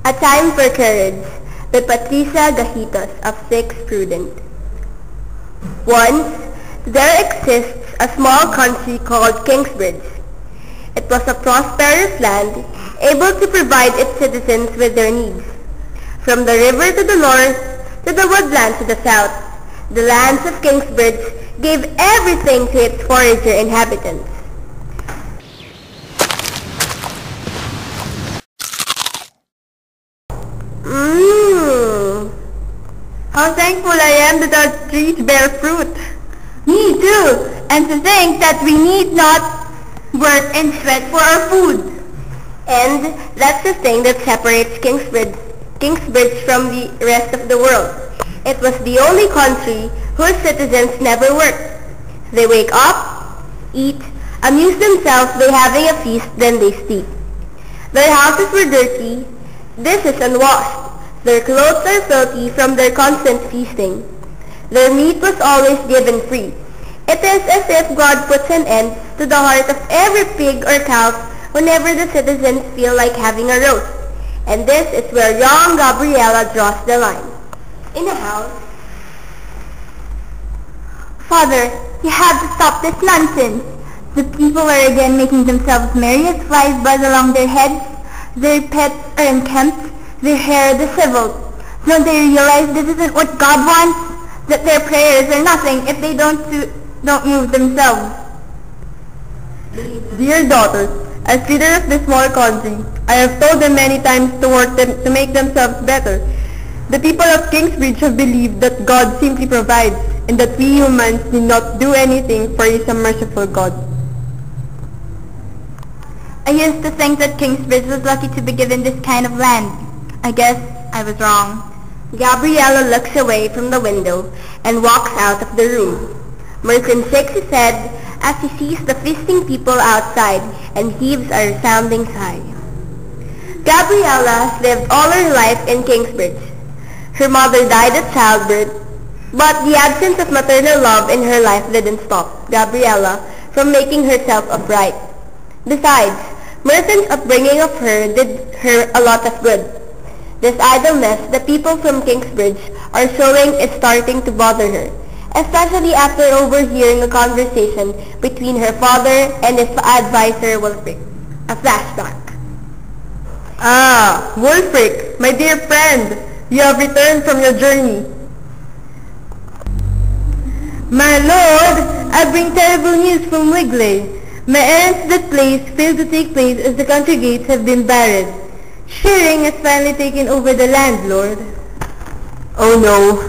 A Time for Courage by Patricia Robles of 6 Prudent. Once, there exists a small country called Kingsbridge. It was a prosperous land, able to provide its citizens with their needs. From the river to the north, to the woodlands to the south, the lands of Kingsbridge gave everything to its forager inhabitants. How thankful I am that our trees bear fruit. Me too. And to think that we need not work and sweat for our food. And that's the thing that separates Kingsbridge from the rest of the world. It was the only country whose citizens never worked. They wake up, eat, amuse themselves by having a feast, then they sleep. Their houses were dirty, dishes unwashed. Their clothes are filthy from their constant feasting. Their meat was always given free. It is as if God puts an end to the heart of every pig or cow whenever the citizens feel like having a roast. And this is where young Gabriella draws the line. In a house, Father, you have to stop this nonsense. The people are again making themselves merry as flies buzz along their heads. Their pets are unkempt. Their hair disheveled. Don't they realize this isn't what God wants? That their prayers are nothing if they don't move themselves. Dear daughters, as leader of this small country, I have told them many times to work to make themselves better. The people of Kingsbridge have believed that God simply provides, and that we humans need not do anything, for He is a merciful God. I used to think that Kingsbridge was lucky to be given this kind of land. I guess I was wrong. Gabriella looks away from the window and walks out of the room. Merton shakes his head as he sees the feasting people outside and heaves a resounding sigh. Gabriella has lived all her life in Kingsbridge. Her mother died at childbirth, but the absence of maternal love in her life didn't stop Gabriella from making herself upright. Besides, Merton's upbringing of her did her a lot of good. This idleness the people from Kingsbridge are showing is starting to bother her, especially after overhearing a conversation between her father and his advisor Wulfric. A flashback. Ah, Wulfric, my dear friend, you have returned from your journey. My lord, I bring terrible news from Wigley. My errands failed to take place as the country gates have been barred. Shearing has finally taken over the land, Lord. Oh no.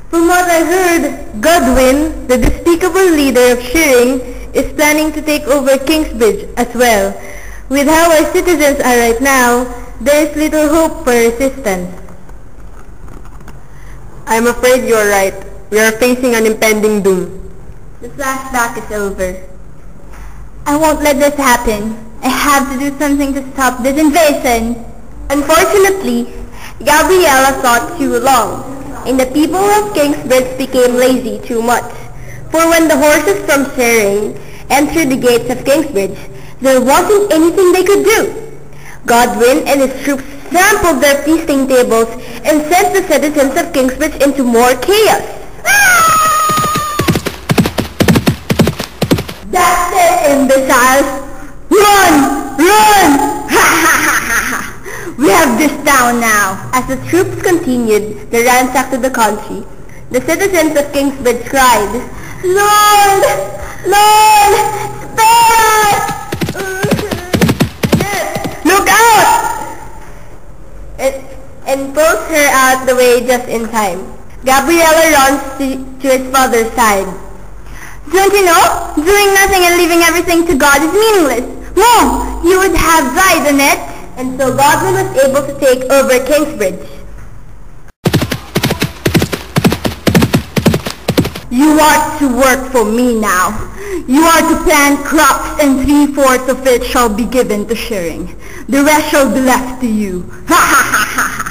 From what I heard, Godwin, the despicable leader of shearing, is planning to take over Kingsbridge as well. With how our citizens are right now, there is little hope for resistance. I'm afraid you are right. We are facing an impending doom. The flashback is over. I won't let this happen. I have to do something to stop this invasion. Unfortunately, Gabriella thought too long, and the people of Kingsbridge became lazy too much. For when the horses from Shearing entered the gates of Kingsbridge, there wasn't anything they could do. Godwin and his troops trampled their feasting tables and sent the citizens of Kingsbridge into more chaos. That's it, imbeciles! Run! Run! Ha ha ha ha ha! We have this town now. As the troops continued the ransack to the country, the citizens of Kingsbridge cried, Lord! Lord! Spare us! Look out! And pulls her out the way just in time. Gabriella runs to his father's side. Don't you know? Doing nothing and leaving everything to God is meaningless. Mom, you would have died on it. And so Godwin was able to take over Kingsbridge. You are to work for me now. You are to plant crops, and 3/4 of it shall be given to shearing. The rest shall be left to you. Ha ha ha ha ha!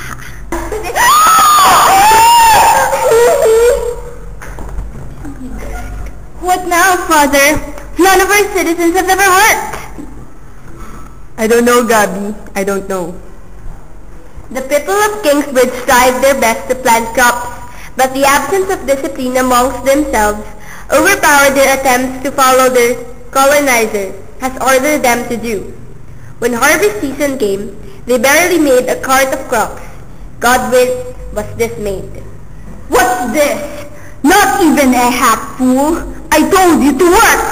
What now, Father? None of our citizens have ever worked. I don't know, Gabi. I don't know. The people of Kingsbridge tried their best to plant crops, but the absence of discipline amongst themselves overpowered their attempts to follow their colonizer has ordered them to do. When harvest season came, they barely made a cart of crops. Godwin was dismayed. What's this? Not even a half fool. I told you to work.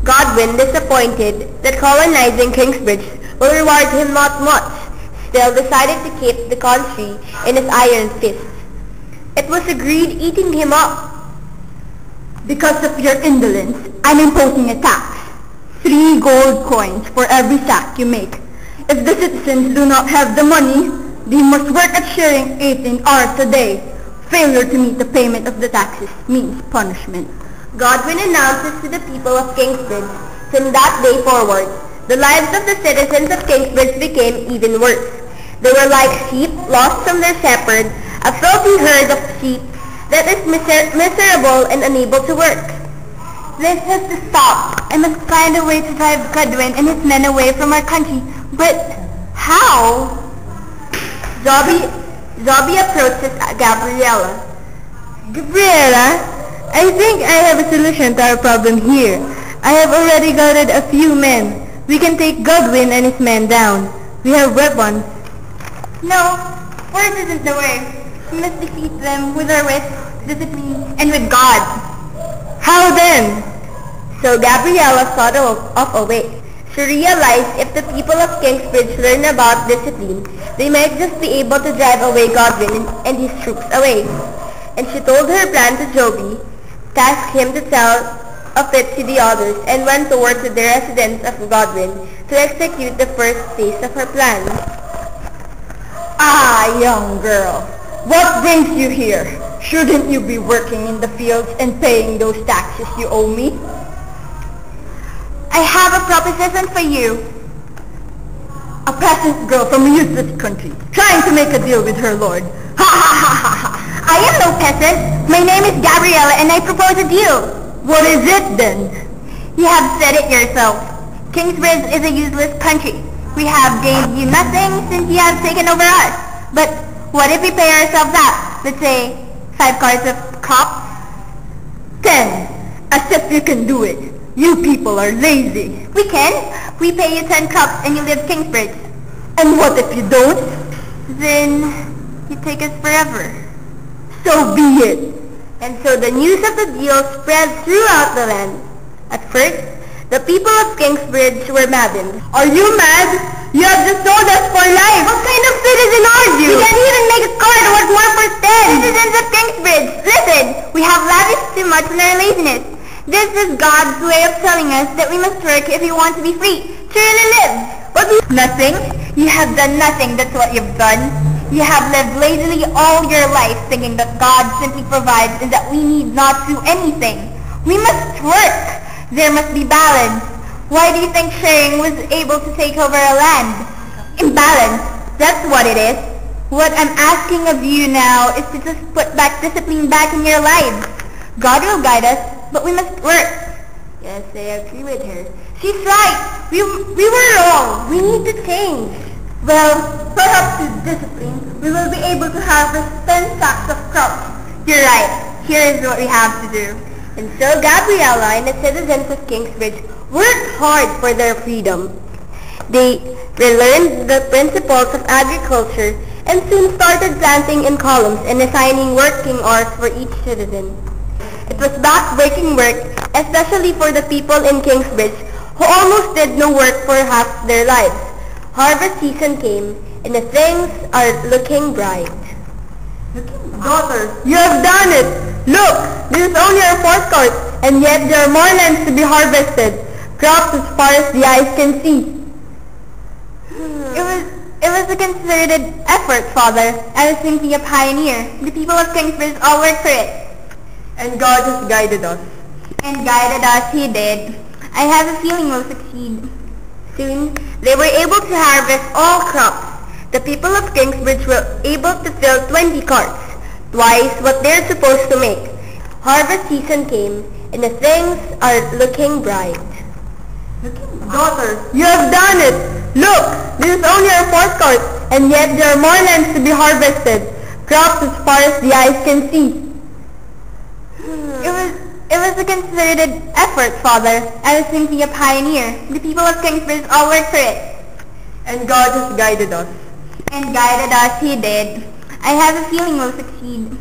Godwin, disappointed that colonizing Kingsbridge will reward him not much, still decided to keep the country in his iron fist. It was agreed eating him up. Because of your indolence, I'm imposing a tax. 3 gold coins for every sack you make. If the citizens do not have the money, they must work at sharing 18 hours a day. Failure to meet the payment of the taxes means punishment. Godwin announces to the people of Kingsbridge, from that day forward, the lives of the citizens of Kingsbridge became even worse. They were like sheep lost from their shepherd, a filthy herd of sheep that is miserable and unable to work. This has to stop. I must find a way to drive Godwin and his men away from our country. But how? Zobby approaches Gabriella. Gabriella, I think I have a solution to our problem here. I have already gathered a few men. We can take Godwin and his men down. We have weapons. No, force isn't the way. We must defeat them with our wit, discipline, and with God. How then? So Gabriella thought of a way. She realized if the people of Kingsbridge learn about discipline, they might just be able to drive away Godwin and his troops away. And she told her plan to Joby, tasked him to tell of it to the others, and went towards the residence of Godwin to execute the first phase of her plan. Ah, young girl, what brings you here? Shouldn't you be working in the fields and paying those taxes you owe me? I have a proposition for you. A peasant girl from a useless country, trying to make a deal with her lord. Ha ha ha ha ha! I am no peasant. My name is Gabriella and I propose a deal. What is it then? You have said it yourself. Kingsbridge is a useless country. We have gained you nothing since you have taken over us. But what if we pay ourselves out? Let's say 5 carts of crops? 10. As if you can do it. You people are lazy. We can. We pay you 10 crops and you leave Kingsbridge. And what if you don't? Then you take us forever. So be it. And so the news of the deal spread throughout the land. At first, the people of Kingsbridge were maddened. Are you mad? You have just sold us for life. What kind of citizen are you? We can't even make a card worth more for 10. Citizens of Kingsbridge, listen. We have lavished too much on our laziness. This is God's way of telling us that we must work if we want to be free, to really live. Nothing? You have done nothing, that's what you've done. You have lived lazily all your life thinking that God simply provides and that we need not do anything. We must work. There must be balance. Why do you think sharing was able to take over our land? Imbalance. That's what it is. What I'm asking of you now is to just put back discipline back in your lives. God will guide us, but we must work. Yes, I agree with her. She's right. We were wrong. We need to change. Well, perhaps with discipline, we will be able to harvest 10 sacks of crops. You're right. Here is what we have to do. And so Gabriella and the citizens of Kingsbridge worked hard for their freedom. They relearned the principles of agriculture and soon started planting in columns and assigning working hours for each citizen. It was back-breaking work, especially for the people in Kingsbridge who almost did no work for half their lives. Harvest season came, and the things are looking bright. Daughter, you have done it! Look, this is only our 4th cart, and yet there are more lands to be harvested. Crops as far as the eyes can see. It was a concerted effort, Father. I was simply a pioneer. The people of Kingsbridge all worked for it. And God has guided us. And guided us, He did. I have a feeling we'll succeed. Soon, they were able to harvest all crops. The people of Kingsbridge were able to fill 20 carts, twice what they're supposed to make. Harvest season came, and the things are looking bright. Daughter, you have done it! Look, this is only our fourth course, and yet there are more lands to be harvested. Crops as far as the eyes can see. It was a concerted effort, Father. I was simply a pioneer. The people of Kingsbridge all worked for it. And God has guided us. And guided us, He did. I have a feeling we'll succeed.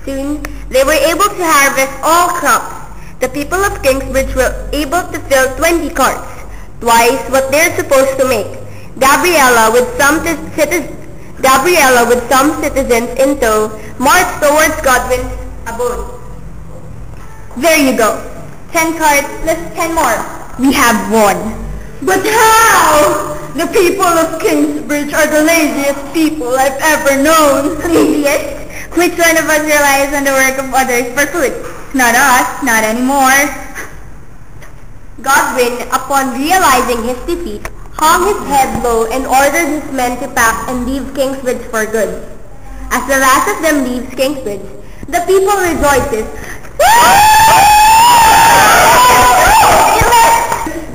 Soon, they were able to harvest all crops. The people of Kingsbridge were able to fill 20 carts, twice what they're supposed to make. Gabriella, with some citizens in tow, marched towards Godwin's abode. There you go. 10 carts plus 10 more. We have won. But how? The people of Kingsbridge are the laziest people I've ever known. Laziest? Which one of us relies on the work of others for food? Not us, not anymore. Godwin, upon realizing his defeat, hung his head low and ordered his men to pack and leave Kingsbridge for good. As the last of them leaves Kingsbridge, the people rejoices.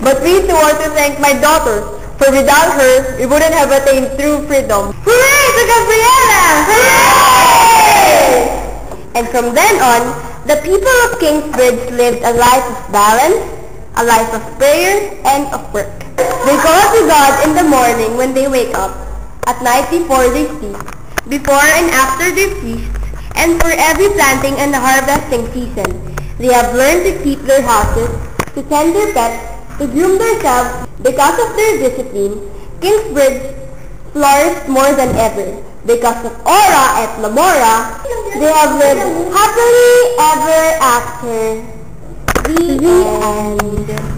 But we too want to thank my daughters, for without her, we wouldn't have attained true freedom. Hooray to Gabriella! Hooray! And from then on, the people of Kingsbridge lived a life of balance, a life of prayer, and of work. They call to God in the morning when they wake up, at night before they sleep, before and after their feasts, and for every planting and harvesting season. They have learned to keep their houses, to tend their pets, to groom themselves. Because of their discipline, Kingsbridge flourished more than ever. Because of Ora et Lamora, they have lived happily ever after. The end.